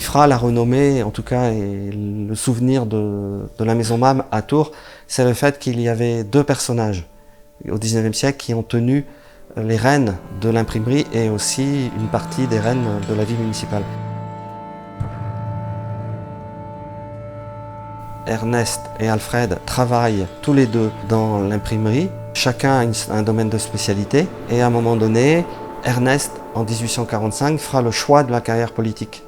fera la renommée, en tout cas, et le souvenir de la maison Mam à Tours, c'est le fait qu'il y avait deux personnages au XIXe siècle qui ont tenu les rênes de l'imprimerie et aussi une partie des rênes de la vie municipale. Ernest et Alfred travaillent tous les deux dans l'imprimerie. Chacun a un domaine de spécialité. Et à un moment donné, Ernest, en 1845, fera le choix de la carrière politique.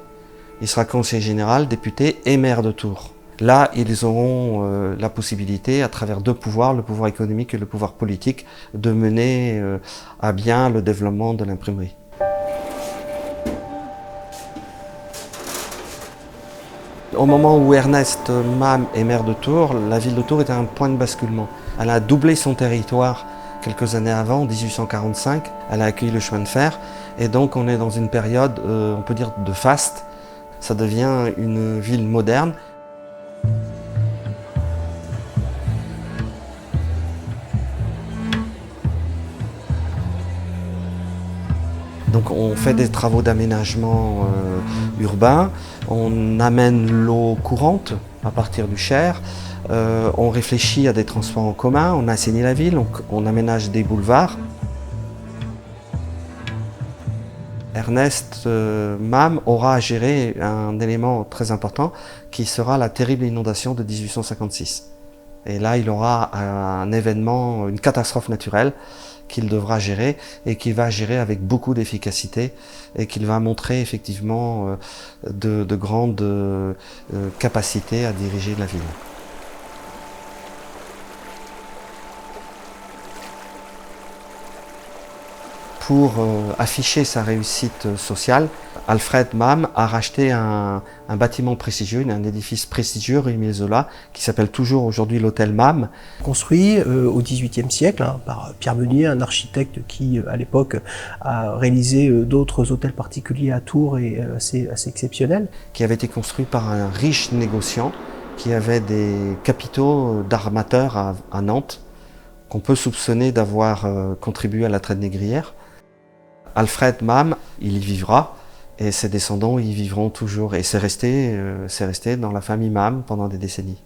Il sera conseiller général, député et maire de Tours. Là, ils auront la possibilité, à travers deux pouvoirs, le pouvoir économique et le pouvoir politique, de mener à bien le développement de l'imprimerie. Au moment où Ernest Mam est maire de Tours, la ville de Tours est à un point de basculement. Elle a doublé son territoire quelques années avant, en 1845. Elle a accueilli le chemin de fer. Et donc on est dans une période, on peut dire, de faste. Ça devient une ville moderne. Donc on fait des travaux d'aménagement urbain, on amène l'eau courante à partir du Cher, on réfléchit à des transports en commun, on assainit la ville, on aménage des boulevards. Ernest Mam aura à gérer un élément très important qui sera la terrible inondation de 1856. Et là, il aura un événement, une catastrophe naturelle qu'il devra gérer et qu'il va gérer avec beaucoup d'efficacité et qu'il va montrer effectivement de grandes capacités à diriger la ville. Pour afficher sa réussite sociale, Alfred Mam a racheté un bâtiment prestigieux, un édifice prestigieux rue Émile Zola, qui s'appelle toujours aujourd'hui l'hôtel Mam. Construit au XVIIIe siècle par Pierre Meunier, un architecte qui, à l'époque, a réalisé d'autres hôtels particuliers à Tours et assez exceptionnels. Qui avait été construit par un riche négociant qui avait des capitaux d'armateurs à Nantes, qu'on peut soupçonner d'avoir contribué à la traite négrière. Alfred Mam, il y vivra et ses descendants y vivront toujours. Et c'est resté dans la famille Mam pendant des décennies.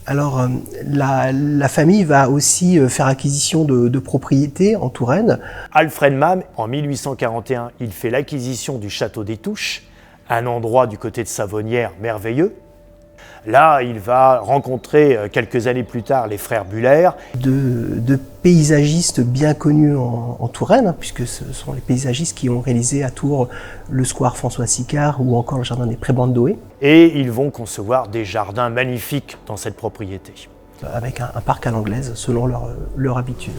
Alors, la famille va aussi faire acquisition de propriétés en Touraine. Alfred Mam, en 1841, il fait l'acquisition du château des Touches, un endroit du côté de Savonnières merveilleux. Là, il va rencontrer quelques années plus tard les frères Buller. De paysagistes bien connus en Touraine, puisque ce sont les paysagistes qui ont réalisé à Tours le square François Sicard ou encore le jardin des Prés-Bandoé. Et ils vont concevoir des jardins magnifiques dans cette propriété. Avec un parc à l'anglaise, selon leur habitude.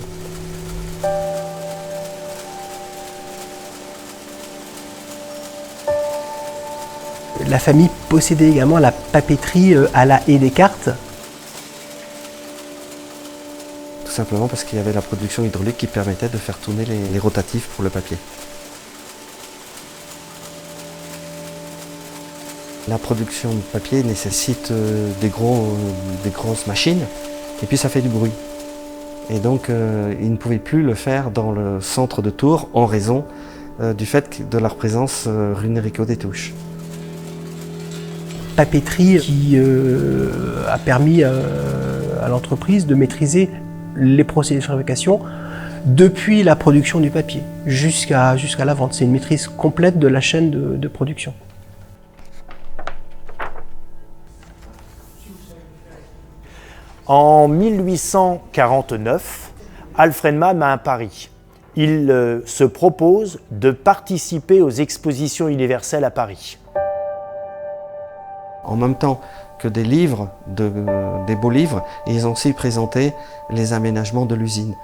La famille possédait également la papeterie à la Haie des Cartes. Tout simplement parce qu'il y avait la production hydraulique qui permettait de faire tourner les rotatifs pour le papier. La production de papier nécessite des grosses machines et puis ça fait du bruit. Et donc ils ne pouvaient plus le faire dans le centre de Tours en raison du fait de leur présence rue Néricault des Touches. Papeterie qui a permis à l'entreprise de maîtriser les procédés de fabrication depuis la production du papier jusqu'à la vente. C'est une maîtrise complète de la chaîne de production. En 1849, Alfred Mam a un pari. Il se propose de participer aux expositions universelles à Paris. En même temps que des livres, des beaux livres, ils ont aussi présenté les aménagements de l'usine.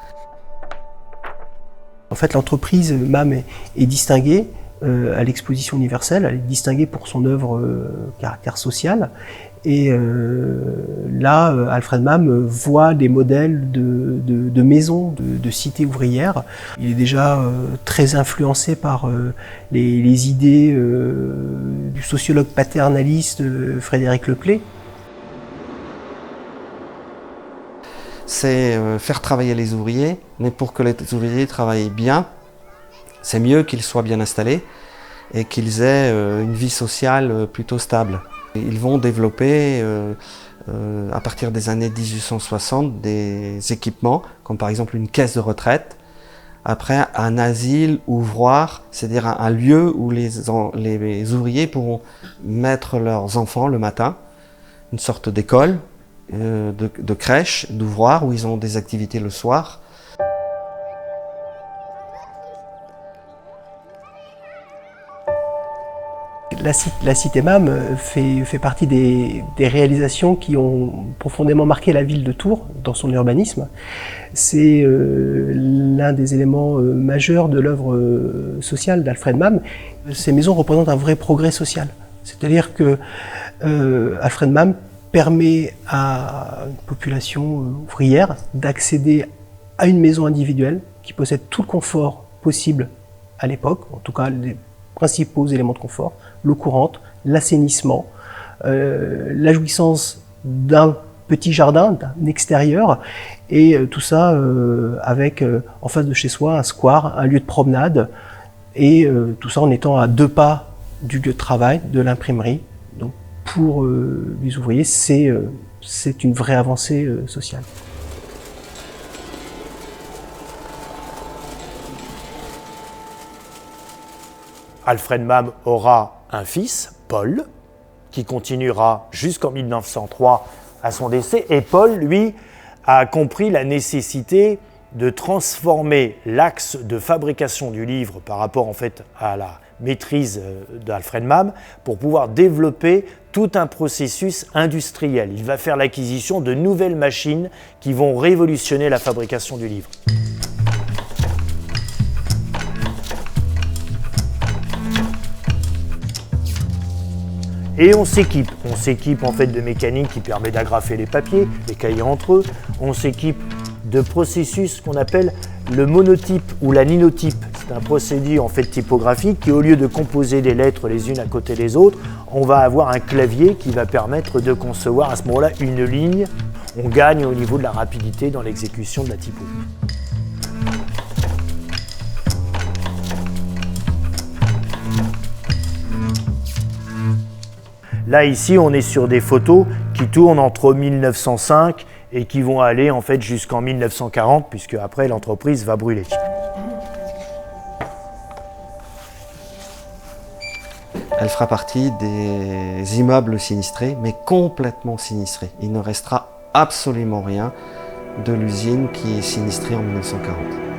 En fait, l'entreprise Mam est distinguée à l'exposition universelle, elle est distinguée pour son œuvre caractère social. Et là, Alfred Mam voit des modèles de maisons, de cités ouvrières. Il est déjà très influencé par les idées du sociologue paternaliste Frédéric Leplé. C'est faire travailler les ouvriers, mais pour que les ouvriers travaillent bien, c'est mieux qu'ils soient bien installés et qu'ils aient une vie sociale plutôt stable. Ils vont développer à partir des années 1860 des équipements, comme par exemple une caisse de retraite, après un asile ouvroir, c'est-à-dire un lieu où les ouvriers pourront mettre leurs enfants le matin, une sorte d'école, de crèche, d'ouvroir, où ils ont des activités le soir. La cité MAM fait partie des réalisations qui ont profondément marqué la ville de Tours dans son urbanisme. C'est l'un des éléments majeurs de l'œuvre sociale d'Alfred MAM. Ces maisons représentent un vrai progrès social. C'est-à-dire que Alfred MAM permet à une population ouvrière d'accéder à une maison individuelle qui possède tout le confort possible à l'époque, en tout cas les principaux éléments de confort, l'eau courante, l'assainissement, la jouissance d'un petit jardin, d'un extérieur, et tout ça avec en face de chez soi un square, un lieu de promenade, et tout ça en étant à 2 pas du lieu de travail, de l'imprimerie. Donc pour les ouvriers, c'est une vraie avancée sociale. Alfred MAM aura un fils, Paul, qui continuera jusqu'en 1903 à son décès. Et Paul, lui, a compris la nécessité de transformer l'axe de fabrication du livre par rapport en fait à la maîtrise d'Alfred MAM pour pouvoir développer tout un processus industriel. Il va faire l'acquisition de nouvelles machines qui vont révolutionner la fabrication du livre. Et on s'équipe en fait de mécanique qui permet d'agrafer les papiers, les cahiers entre eux. On s'équipe de processus qu'on appelle le monotype ou la ninotype. C'est un procédé en fait typographique qui, au lieu de composer des lettres les unes à côté des autres, on va avoir un clavier qui va permettre de concevoir à ce moment-là une ligne. On gagne au niveau de la rapidité dans l'exécution de la typo. Là, ici, on est sur des photos qui tournent entre 1905 et qui vont aller en fait jusqu'en 1940, puisque après l'entreprise va brûler. Elle fera partie des immeubles sinistrés, mais complètement sinistrés. Il ne restera absolument rien de l'usine qui est sinistrée en 1940.